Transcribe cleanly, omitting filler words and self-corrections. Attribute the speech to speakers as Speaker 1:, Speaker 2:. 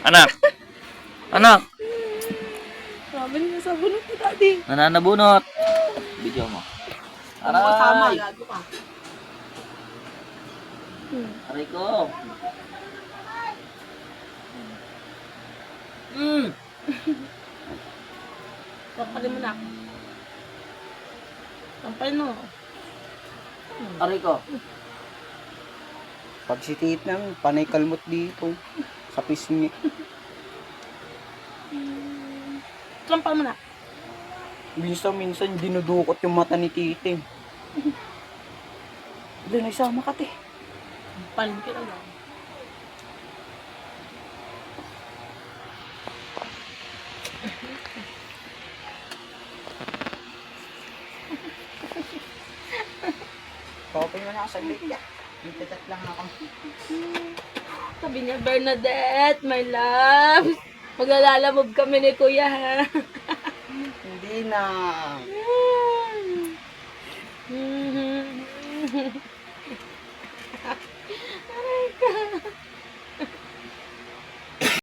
Speaker 1: Anak! Anak!
Speaker 2: Sabi niya sa bunot ni Daddy.
Speaker 1: Nananabunot! Video mo. Aray!
Speaker 2: gago ka.
Speaker 1: Aray ko!
Speaker 2: Tampalin mo na. Tampalin mo.
Speaker 1: Aray ko!
Speaker 3: Pag si Titang, panay kalmot dito. Sa pisngi.
Speaker 2: Tampal mo na.
Speaker 3: Minsan dinudukot yung mata ni Titing. Doon, nagsama ka, te.
Speaker 2: Tampalin ka lang.
Speaker 3: Papay mo na ako sa liya. Itatat lang ako.
Speaker 2: Sabi niya, Bernadette, my love. Maglalamog kami ni Kuya, ha?
Speaker 3: Hindi na.